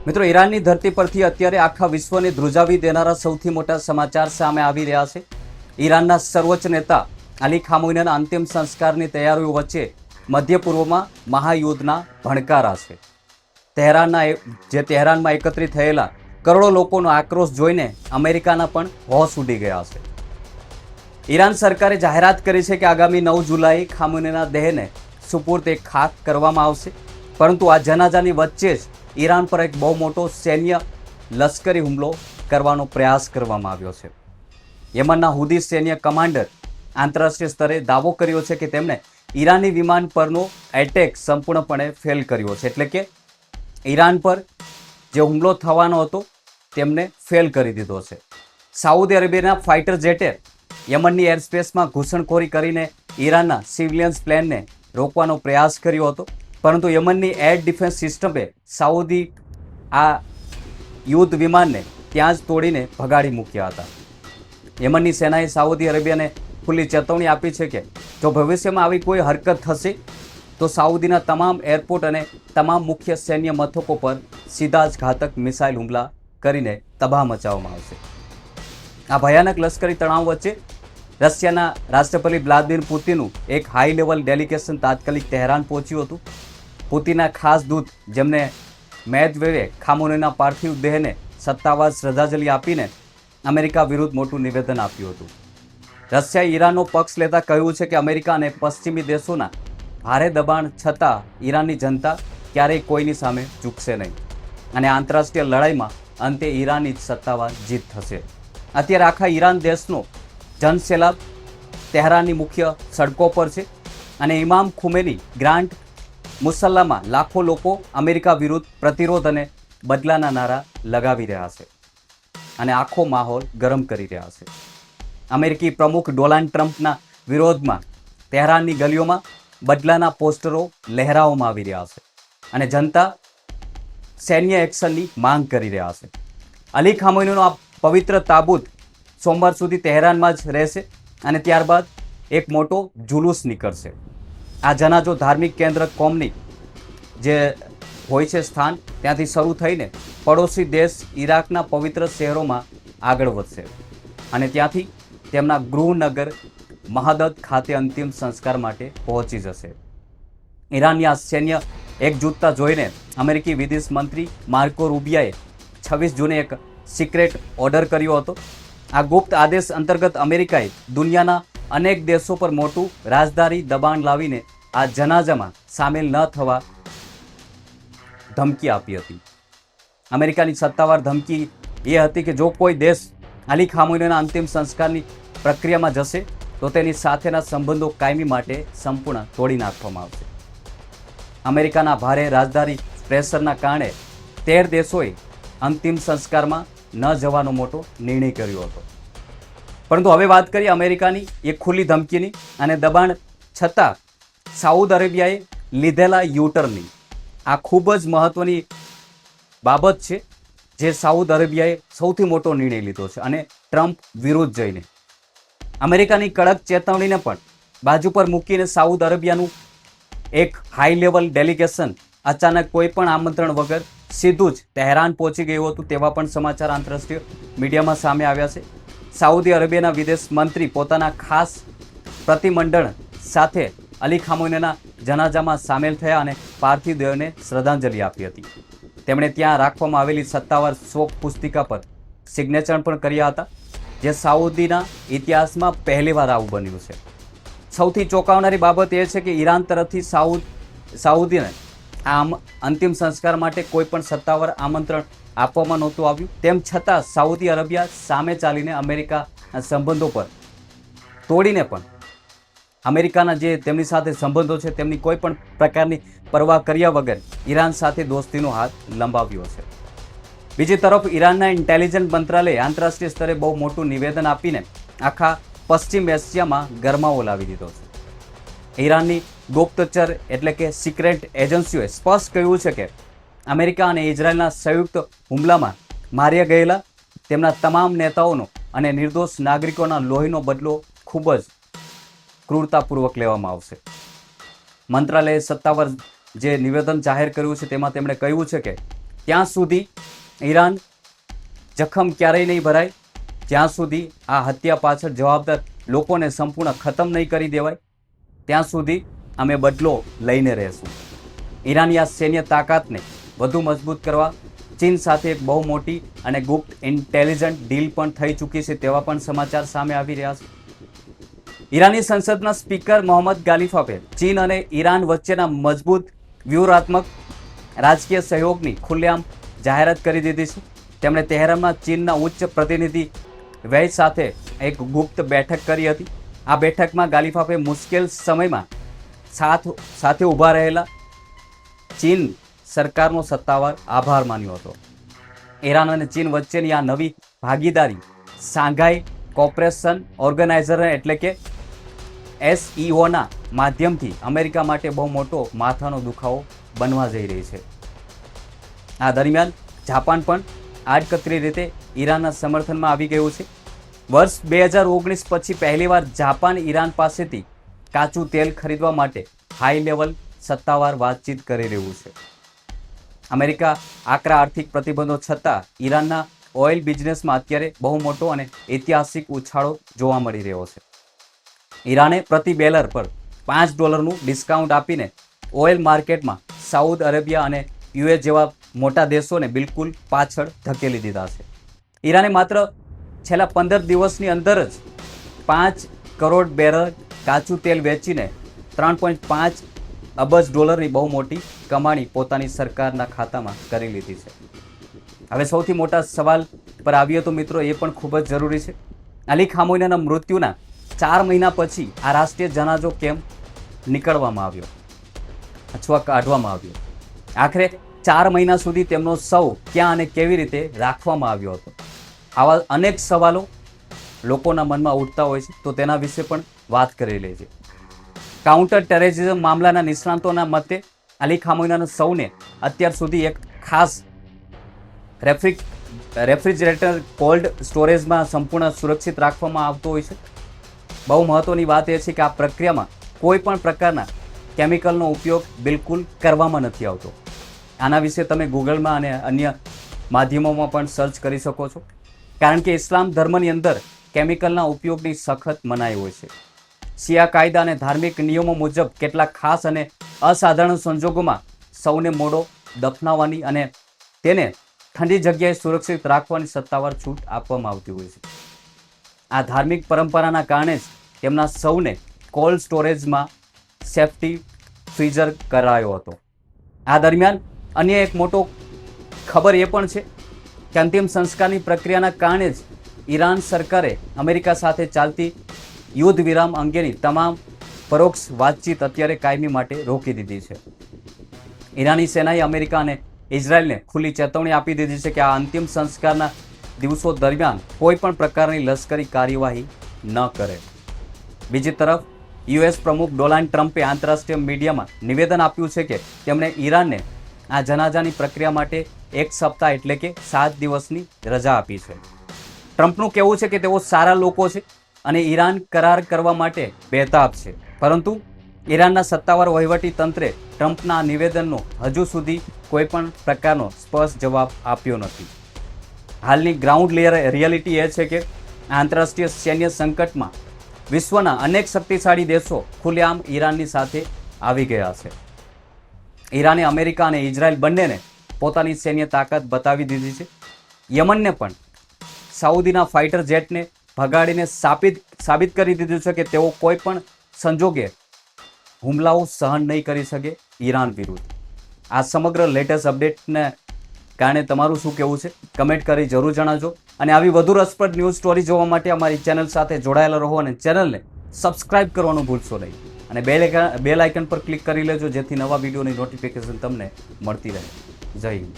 મિત્રો, ઈરાનની ધરતી પરથી અત્યારે આખા વિશ્વને ધ્રુજાવી દેનારા સૌથી મોટા સમાચાર સામે આવી રહ્યા છે. ઈરાનના સર્વોચ્ચ નેતા અલી ખામોનીના અંતિમ સંસ્કારની તૈયારીઓ વચ્ચે મધ્ય પૂર્વમાં મહાયુદ્ધના ભણકારા છે. તહેરાનમાં એકત્રિત થયેલા કરોડો લોકોનો આક્રોશ જોઈને અમેરિકાના પણ હોશ ઉડી ગયા છે. ઈરાન સરકારે જાહેરાત કરી છે કે આગામી 9 જુલાઈ ખામોનીના દેહને સુપુર્દ ખાક કરવામાં આવશે. પરંતુ આ જનાજાની વચ્ચે જ ઈરાન પર એક બહુ મોટો સૈન્ય લશ્કરી હુમલો કરવાનો પ્રયાસ કરવામાં આવ્યો છે. યમનના હુદી સૈન્ય કમાન્ડર આંતરરાષ્ટ્રીય સ્તરે દાવો કર્યો છે કે તેમણે ઈરાની વિમાન પરનો એટેક સંપૂર્ણપણે ફેલ કર્યો છે. એટલે કે ઈરાન પર જે હુમલો થવાનો હતો તેમને ફેલ કરી દીધો છે. સાઉદી અરેબિયાના ફાઇટર જેટે યમનની એરસ્પેસમાં ઘૂસણખોરી કરીને ઈરાનના સિવિલિયન્સ પ્લેનને રોકવાનો પ્રયાસ કર્યો હતો. પરંતુ યમનની એર ડિફેન્સ સિસ્ટમે સાઉદી આ યુદ્ધ વિમાનને ત્યાં જ તોડીને ભગાડી મૂક્યા હતા. યમનની સેનાએ સાઉદી અરેબિયાને ખુલ્લી ચેતવણી આપી છે કે જો ભવિષ્યમાં આવી કોઈ હરકત થશે તો સાઉદીના તમામ એરપોર્ટ અને તમામ મુખ્ય સૈન્ય મથકો પર સીધા જ ઘાતક મિસાઇલ હુમલા કરીને તબાહ મચાવવામાં આવશે. આ ભયાનક લશ્કરી તણાવ વચ્ચે રશિયાના રાષ્ટ્રપતિ વ્લાદિમીર પુતિનનું એક હાઈ લેવલ ડેલિગેશન તાત્કાલિક તહેરાન પહોંચ્યું હતું. પુતિનના ખાસ દૂત જેમને મેદવેવે ખામોનીના પાર્થિવ દેહને સત્તાવાર શ્રદ્ધાંજલિ આપીને અમેરિકા વિરુદ્ધ મોટું નિવેદન આપ્યું હતું. રશિયાએ ઈરાનનો પક્ષ લેતા કહ્યું છે કે અમેરિકા અને પશ્ચિમી દેશોના ભારે દબાણ છતાં ઈરાનની જનતા ક્યારેય કોઈની સામે ઝૂકશે નહીં અને આંતરરાષ્ટ્રીય લડાઈમાં અંતે ઈરાનની જ સત્તાવાર જીત થશે. અત્યારે આખા ઈરાન દેશનો જનસેલાબ તહેરાનની મુખ્ય સડકો પર છે અને ઇમામ ખુમેની ગ્રાન્ડ મુસલ્લામાં લાખો લોકો અમેરિકા વિરુદ્ધ પ્રતિરોધ અને બદલાના નારા લગાવી રહ્યા છે અને આખો માહોલ ગરમ કરી રહ્યા છે. અમેરિકી પ્રમુખ ડોનાલ્ડ ટ્રમ્પના વિરોધમાં તહેરાનની ગલીઓમાં બદલાના પોસ્ટરો લહેરાવવામાં આવી રહ્યા છે અને જનતા સૈન્ય એક્શનની માંગ કરી રહ્યા છે. અલી ખામોનીનો આ પવિત્ર તાબૂત સોમવાર સુધી તહેરાનમાં જ રહેશે અને ત્યારબાદ એક મોટો જુલુસ નીકળશે. આ જનાજો ધાર્મિક કેન્દ્ર કોમની જે હોય છે સ્થાન ત્યાંથી શરૂ થઈને પડોશી દેશ ઈરાકના પવિત્ર શહેરોમાં આગળ વધશે અને ત્યાંથી તેમના ગૃહનગર મહદદ ખાતે અંતિમ સંસ્કાર માટે પહોંચી જશે. ઈરાનની આ સૈન્ય એકજૂથતા જોઈને અમેરિકી વિદેશ મંત્રી માર્કો રૂબિયાએ 26 જૂને એક સિક્રેટ ઓર્ડર કર્યો હતો. આ ગુપ્ત આદેશ અંતર્ગત અમેરિકાએ દુનિયાના અનેક દેશો પર મોટું રાજદારી દબાણ લાવીને આ જનાજામાં સામેલ ન થવા ધમકી આપી હતી. અમેરિકાની સત્તાવાર ધમકી એ હતી કે જો કોઈ દેશ અલી ખામોનીના અંતિમ સંસ્કારની પ્રક્રિયામાં જશે તો તેની સાથેના સંબંધો કાયમી માટે સંપૂર્ણ તોડી નાખવામાં આવશે. અમેરિકાના ભારે રાજદારી પ્રેશરના કારણે 13 દેશોએ અંતિમ સંસ્કારમાં ન જવાનો મોટો નિર્ણય કર્યો હતો. પરંતુ હવે વાત કરીએ અમેરિકાની એક ખુલ્લી ધમકીની અને દબાણ છતાં સાઉદ અરેબિયાએ લીધેલા યુટર્નની. આ ખૂબ જ મહત્વની બાબત છે જે સાઉદ અરેબિયાએ સૌથી મોટો નિર્ણય લીધો છે અને ટ્રમ્પ વિરુદ્ધ જઈને અમેરિકાની કડક ચેતવણીને પણ બાજુ પર મૂકીને સાઉદ અરેબિયાનું એક હાઈ લેવલ ડેલિગેશન અચાનક કોઈ પણ આમંત્રણ વગર સીધું જ તહેરાન પહોંચી ગયું હતું તેવા પણ સમાચાર આંતરરાષ્ટ્રીય મીડિયામાં સામે આવ્યા છે. સાઉદી અરેબિયાના વિદેશ મંત્રી પોતાના ખાસ પ્રતિમંડળ સાથે અલી ખામોનીના જનાજામાં સામેલ થયા અને પાર્થિવ દેહને શ્રદ્ધાંજલિ આપી હતી. તેમણે ત્યાં રાખવામાં આવેલી સત્તાવાર શોક પુસ્તિકા પર સિગ્નેચર પણ કર્યા હતા જે સાઉદીના ઇતિહાસમાં પહેલીવાર આવું બન્યું છે. સૌથી ચોંકાવનારી બાબત એ છે કે ઈરાન તરફથી સાઉદીને આ અંતિમ સંસ્કાર માટે કોઈ પણ સત્તાવાર આમંત્રણ આપવામાં નહોતું આવ્યું. તેમ છતાં સાઉદી અરેબિયા સામે ચાલીને અમેરિકા સંબંધો પર તોડીને પણ અમેરિકાના જે તેમની સાથે સંબંધો છે તેમની કોઈ પણ પ્રકારની પરવા કર્યા વગર ઈરાન સાથે દોસ્તીનો હાથ લંબાવ્યો છે. બીજી તરફ ઈરાનના ઇન્ટેલિજન્સ મંત્રાલયે આંતરરાષ્ટ્રીય સ્તરે બહુ મોટું નિવેદન આપીને આખા પશ્ચિમ એશિયામાં ગરમાવો લાવી દીધો છે. ઈરાનની ગુપ્તચર એટલે કે સિક્રેટ એજન્સીઓએ સ્પષ્ટ કહ્યું છે કે અમેરિકા અને ઇઝરાયલના સંયુક્ત હુમલામાં માર્યા ગયેલા તેમના તમામ નેતાઓનો અને નિર્દોષ નાગરિકોના લોહીનો બદલો ખૂબ જ ક્રૂરતાપૂર્વક લેવામાં આવશે. મંત્રાલયે સત્તાવાર જે નિવેદન જાહેર કર્યું છે તેમાં તેમણે કહ્યું છે કે ત્યાં સુધી ઈરાન જખમ ક્યારેય નહીં ભરાય જ્યાં સુધી આ હત્યા પાછળ જવાબદાર લોકોને સંપૂર્ણ ખતમ નહીં કરી દેવાય ત્યાં સુધી અમે બદલો લઈને રહેશું. ઈરાનની આ સૈન્ય તાકાતને વધુ મજબૂત કરવા ચીન સાથે એક બહુ મોટી અને ગુપ્ત ઇન્ટેલિજન્ટ ડીલ પણ થઈ ચૂકી છે તેવા પણ સમાચાર સામે આવી રહ્યા છે. ઈરાની સંસદના સ્પીકર મોહમ્મદ ગાલિફાફે ચીન અને ઈરાન વચ્ચેના મજબૂત વ્યૂહાત્મક રાજકીય સહયોગની ખુલ્લેઆમ જાહેરાત કરી દીધી છે. તેમણે તેહરાનમાં ચીનના ઉચ્ચ પ્રતિનિધિ વૈ સાથે એક ગુપ્ત બેઠક કરી હતી. આ બેઠકમાં ગાલિફાફે મુશ્કેલ સમયમાં સાથે ઊભા રહેલા ચીન સરકારનો સત્તાવાર આભાર માન્યો હતો. ઈરાન અને ચીન વચ્ચેની આ નવી ભાગીદારી શાંઘાઈ કોઓપરેશન ઓર્ગેનાઇઝર એટલે કે SEOના માધ્યમથી અમેરિકા માટે બહુ મોટો માથાનો દુખાવો બનવા જઈ રહી છે. આ દરમિયાન જાપાન પણ આડકતરી રીતે ઈરાનના સમર્થનમાં આવી ગયું છે. વર્ષ 2019 પછી પહેલીવાર જાપાન ઈરાન પાસેથી કાચું તેલ ખરીદવા માટે હાઈ લેવલ સત્તાવાર વાતચીત કરી રહ્યું છે. અમેરિકા આકરા આર્થિક પ્રતિબંધો છતાં ઈરાનના ઓઇલ બિઝનેસમાં અત્યારે બહુ મોટો અને ઐતિહાસિક ઉછાળો જોવા મળી રહ્યો છે. ઈરાને પ્રતિ બેરલ પર $5નું ડિસ્કાઉન્ટ આપીને ઓઇલ માર્કેટમાં સાઉદ અરેબિયા અને US જેવા મોટા દેશોને બિલકુલ પાછળ ધકેલી દીધા છે. ઈરાને માત્ર છેલ્લા 15 દિવસની અંદર જ 5 કરોડ બેરલ કાચું તેલ વેચીને $3.5 અબજની બહુ મોટી કમાણી પોતાની સરકારના ખાતામાં કરી લીધી છે. હવે સૌથી મોટા સવાલ પર આવીએ તો મિત્રો એ પણ ખૂબ જ જરૂરી છે. અલી ખામોનીના મૃત્યુના 4 મહિના પછી આ રાષ્ટ્રીય જનાજો કેમ નીકળવામાં આવ્યો અથવા કાઢવામાં આવ્યો? આખરે 4 મહિના સુધી તેમનો શવ ક્યાં અને કેવી રીતે રાખવામાં આવ્યો હતો? આવા અનેક સવાલો લોકોના મનમાં ઉઠતા હોય છે, તો તેના વિશે પણ વાત કરી લેજે. કાઉન્ટર ટેરરિઝમ મામલાના નિષ્ણાતોના મતે અલી ખામોનીના શવને અત્યાર સુધી એક ખાસ રેફ્રિજરેટર કોલ્ડ સ્ટોરેજમાં સંપૂર્ણ સુરક્ષિત રાખવામાં આવતો હોય છે. બહુ મહત્વની વાત એ છે કે આ પ્રક્રિયામાં કોઈ પણ પ્રકારના કેમિકલનો ઉપયોગ બિલકુલ કરવામાં નથી આવતો. આના વિશે તમે ગૂગલમાં અને અન્ય માધ્યમોમાં પણ સર્ચ કરી શકો છો, કારણ કે ઇસ્લામ ધર્મની અંદર કેમિકલના ઉપયોગની સખત મનાઈ હોય છે. શિયા કાયદા અને ધાર્મિક નિયમો મુજબ કેટલાક ખાસ અને અસાધારણ સંજોગોમાં સૌને મોડો દફનાવવાની અને તેને ઠંડી જગ્યાએ સુરક્ષિત રાખવાની સત્તાવાર છૂટ આપવામાં આવતી હોય છે. આ ધાર્મિક પરંપરાના કારણે જ તેમના સૌને કોલ્ડ સ્ટોરેજમાં સેફ્ટી ફ્રીઝર કરાયો હતો. આ દરમિયાન અન્ય એક મોટો ખબર એ પણ છે કે અંતિમ સંસ્કારની પ્રક્રિયાના કારણે જ ઈરાન સરકારે અમેરિકા સાથે ચાલતી યુદ્ધ વિરામ અંગેની તમામ પરોક્ષ વાતચીત અત્યારે કાયમી માટે રોકી દીધી છે. ઈરાની સેનાએ અમેરિકા અને ઇઝરાયલને ખુલ્લી ચેતવણી આપી દીધી છે કે આ અંતિમ સંસ્કારના દિવસો દરમિયાન કોઈ પણ પ્રકારની લશ્કરી કાર્યવાહી ન કરે. બીજી તરફ US પ્રમુખ ડોનાલ્ડ ટ્રમ્પે આંતરરાષ્ટ્રીય મીડિયામાં નિવેદન આપ્યું છે કે તેમણે ઈરાનને આ જનાજાની પ્રક્રિયા માટે 1 સપ્તાહ એટલે કે 7 દિવસની રજા આપી છે. ટ્રમ્પનું કહેવું છે કે તેઓ સારા લોકો છે અને ઈરાન કરાર કરવા માટે બેતાબ છે, પરંતુ ઈરાનના સત્તાવાર વહીવટી તંત્રે ટ્રમ્પના નિવેદનનો હજુ સુધી કોઈ પણ પ્રકારનો સ્પષ્ટ જવાબ આપ્યો નથી. હાલની ગ્રાઉન્ડ રિયાલિટી એ છે કે આંતરરાષ્ટ્રીય સૈન્ય સંકટમાં વિશ્વના અનેક શક્તિશાળી દેશો ખુલ્લેઆમ ઈરાનની સાથે આવી ગયા છે. ઈરાને અમેરિકા અને ઇઝરાયલ બંનેને પોતાની સૈન્ય તાકાત બતાવી દીધી છે. યમનને પણ સાઉદીના ફાઇટર જેટને ભગાડીને સાબિત કરી દીધું છે કે તેઓ કોઈ પણ સંજોગે હુમલાઓ સહન નહીં કરી શકે ઈરાન વિરુદ્ધ. આ સમગ્ર લેટેસ્ટ અપડેટને કારણે તમારું શું કહેવું છે કમેન્ટ કરી જરૂર જણાવજો. અને આવી વધુ રસપ્રદ ન્યૂઝ સ્ટોરી જોવા માટે અમારી ચેનલ સાથે જોડાયેલા રહો અને ચેનલને સબસ્ક્રાઇબ કરવાનું ભૂલશો નહીં. અને બેલ આઇકન પર ક્લિક કરી લેજો જેથી નવા વિડીયોની નોટિફિકેશન તમને મળતી રહે. જય હિન્દ.